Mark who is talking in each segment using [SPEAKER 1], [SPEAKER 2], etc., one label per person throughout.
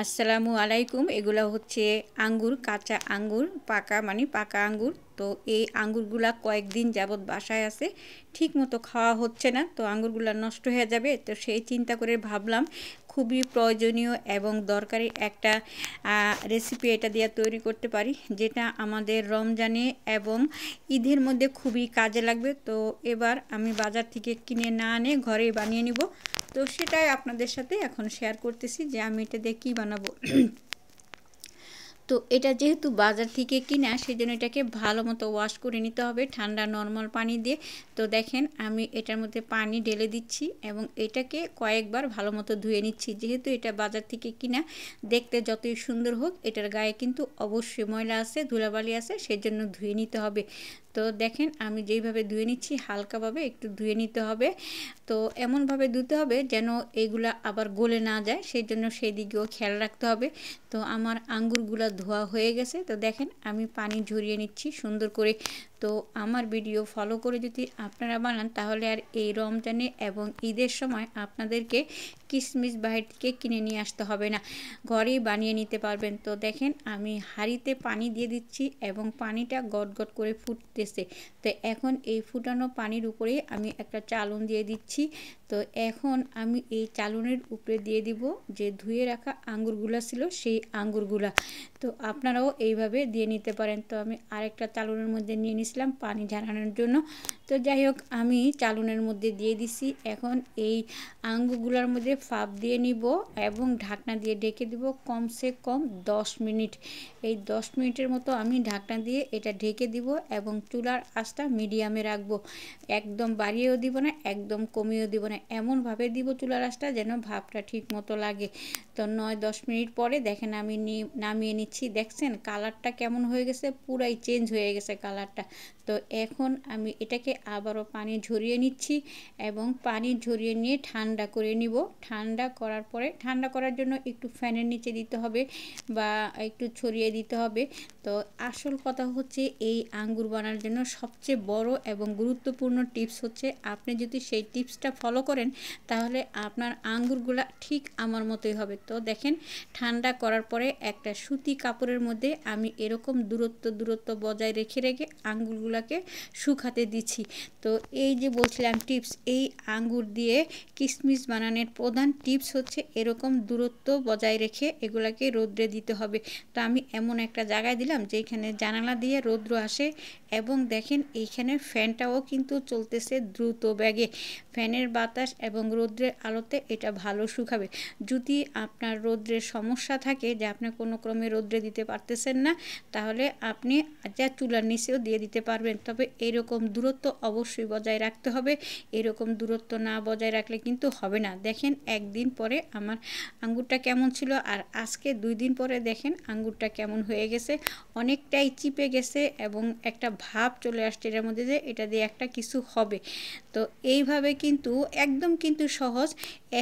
[SPEAKER 1] আসসালামু আলাইকুম। এগুলা হচ্ছে আঙ্গুর, কাঁচা আঙ্গুর, পাকা মানে পাকা আঙ্গুর। তো এই আঙ্গুরগুলা কয়েকদিন যাবৎ বাসায় আছে, ঠিক মতো খাওয়া হচ্ছে না, তো আঙ্গুরগুলা নষ্ট হয়ে যাবে। তো সেই চিন্তা করে ভাবলাম খুবই প্রয়োজনীয় এবং দরকারি একটা রেসিপি এটা দিয়ে তৈরি করতে পারি, যেটা আমাদের রমজানে এবং ঈদের মধ্যে খুবই কাজে লাগবে। তো এবার আমি বাজার থেকে কিনে না আনে ঘরেই বানিয়ে নিব। তো সেটাই আপনাদের সাথে এখন শেয়ার করতেছি যে আমি এটা দিয়ে কী বানাবো। তো এটা যেহেতু বাজার থেকে কিনা, সেই জন্য এটাকে ভালো মতো ওয়াশ করে নিতে হবে ঠান্ডা নর্মাল পানি দিয়ে। তো দেখেন আমি এটার মধ্যে পানি ঢেলে দিচ্ছি এবং এটাকে কয়েকবার ভালো মতো ধুয়ে নিচ্ছি। যেহেতু এটা বাজার থেকে কিনা, দেখতে যতই সুন্দর হোক এটার গায়ে কিন্তু অবশ্যই ময়লা আছে, ধুলাবালি আছে, সেই জন্য ধুয়ে নিতে হবে। তো দেখেন আমি যেইভাবে ধুয়ে নিচ্ছি, হালকাভাবে একটু ধুয়ে নিতে হবে। তো এমনভাবে ধুতে হবে যেন এগুলা আবার গলে না যায়, সেই জন্য সেই দিকেও খেয়াল রাখতে হবে। তো আমার আঙ্গুরগুলো ধোয়া হয়ে গেছে। তো দেখেন আমি পানি ঝরিয়ে নিচ্ছি সুন্দর করে। তো আমার ভিডিও ফলো করে যদি আপনারা বানান, তাহলে আর এই রমজানে এবং ঈদের সময় আপনাদেরকে কিশমিশ বাহির থেকে কিনে নিয়ে আসতে হবে না, ঘরেই বানিয়ে নিতে পারবেন। তো দেখেন আমি হাঁড়িতে পানি দিয়ে দিচ্ছি এবং পানিটা গট গট করে ফুটতেছে। তো এখন এই ফুটানো পানির উপরে আমি একটা চালন দিয়ে দিচ্ছি। তো এখন আমি এই চালনের উপরে দিয়ে দিব যে ধুয়ে রাখা আঙ্গুরগুলা ছিল, সেই আঙ্গুরগুলা। তো আপনারাও এইভাবে দিয়ে নিতে পারেন। তো আমি আরেকটা চালনের মধ্যে নিয়ে নিয়েছিলাম পানি ঝরানোর জন্য। তো যাই হোক আমি চালনের মধ্যে দিয়ে দিছি। এখন এই আঙ্গুরগুলোর মধ্যে ফাঁপ দিয়ে নিব এবং ঢাকনা দিয়ে ঢেকে দিব কমসে কম 10 মিনিট। এই 10 মিনিটের মতো আমি ঢাকনা দিয়ে এটা ঢেকে দিব এবং চুলার আঁচটা মিডিয়ামে রাখবো। একদম বাড়িয়েও দিব না, একদম কমিয়েও দিব না, এমনভাবে দিব চুলার আঁচটা যেন ভাপটা ঠিক মতো লাগে। তো 9-10 মিনিট পরে দেখেন আমি নামিয়ে নিচ্ছি। দেখছেন কালারটা কেমন হয়ে গেছে, পুরাই চেঞ্জ হয়ে গেছে কালারটা। তো এখন আমি এটাকে আবারও পানি ঝরিয়ে নিচ্ছি এবং পানি ঝরিয়ে নিয়ে ঠান্ডা করে নিব। ঠান্ডা করার পরে, ঠান্ডা করার জন্য একটু ফ্যানের নিচে দিতে হবে বা একটু ছড়িয়ে দিতে হবে। তো আসল কথা হচ্ছে এই আঙ্গুর বানানোর জন্য সবচেয়ে বড় এবং গুরুত্বপূর্ণ টিপস হচ্ছে, আপনি যদি সেই টিপসটা ফলো করেন, তাহলে আপনার আঙ্গুরগুলা ঠিক আমার মতোই হবে। তো দেখেন ঠান্ডা করার পরে একটা সুতি কাপড়ের মধ্যে আমি এরকম দূরত্ব বজায় রেখে রেখে আঙ্গুরগুলাকে শুকাতে দিচ্ছি। তো এই যে বলছিলাম টিপস, এই আঙ্গুর দিয়ে কিশমিশ বানানোর প্রধান টিপস হচ্ছে এরকম দূরত্ব বজায় রেখে এগুলাকে রোদ্রে দিতে হবে। তো আমি এমন একটা জায়গায় দিলাম যেখানে জানালা দিয়ে রৌদ্র আসে এবং দেখেন এইখানে ফ্যানটাও কিন্তু চলতেছে দ্রুত বেগে। ফ্যানের বাতাস এবং রৌদ্রের আলোতে এটা ভালো শুকাবে। যদি আপনার রৌদ্রের সমস্যা থাকে, যে আপনি কোনো ক্রমে রৌদ্রে দিতে পারতেছেন না, তাহলে আপনি যা চুলার নিচেও দিয়ে দিতে পারবেন। তবে এরকম দূরত্ব অবশ্যই বজায় রাখতে হবে। এরকম দূরত্ব না বজায় রাখলে কিন্তু হবে না। দেখেন একদিন পরে আমার আঙ্গুরটা কেমন ছিল আর আজকে 2 দিন পরে দেখেন আঙ্গুরটা কেমন হয়ে গেছে, অনেকটাই চিপে গেছে এবং একটা ভাব চলে আসছে এটার মধ্যে যে এটা দিয়ে একটা কিছু হবে। তো এইভাবে কিন্তু একদম কিন্তু সহজ।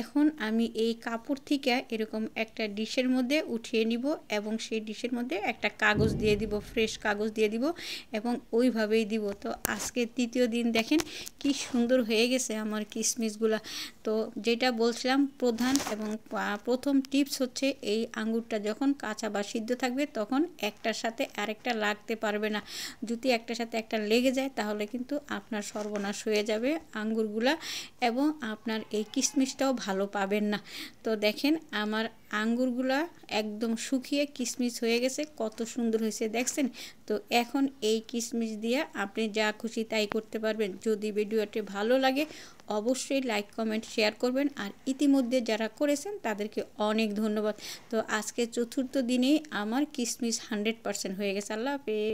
[SPEAKER 1] এখন আমি এই কাপড় থেকে এরকম একটা ডিশের মধ্যে উঠিয়ে নিব এবং সেই ডিশের মধ্যে একটা কাগজ দিয়ে দিব, ফ্রেশ কাগজ দিয়ে দিব এবং ওইভাবেই দিব। তো আজকে 3য় দিন দেখেন কি সুন্দর হয়ে গেছে আমার কিশমিশগুলা। তো যেটা বলছিলাম প্রধান এবং প্রথম টিপস হচ্ছে, এই আঙ্গুরটা যখন কাঁচা বা সিদ্ধ থাকবে তখন একটার সাথে আরেকটা লাগতে পারবে না। যদি একটার সাথে একটা লেগে যায় তাহলে কিন্তু আপনার সর্বনাশ হয়ে যাবে আঙ্গুরগুলা এবং আপনার এই কিশমিশটাও ভালো পাবেন না। তো দেখেন আমার আঙ্গুরগুলা একদম শুকিয়ে কিশমিশ হয়ে গেছে, কত সুন্দর হয়েছে দেখছেন। তো এখন এই কিশমিশ দিয়ে আপনি যা খুশি তাই করতে পারবেন। যদি ভিডিওটি ভালো লাগে অবশ্যই লাইক কমেন্ট শেয়ার করবেন, আর ইতিমধ্যে যারা করেছেন তাদেরকে অনেক ধন্যবাদ। তো আজকে 4র্থ দিনেই আমার কিশমিশ 100% হয়ে গেছে। আল্লাহ হাফেজ।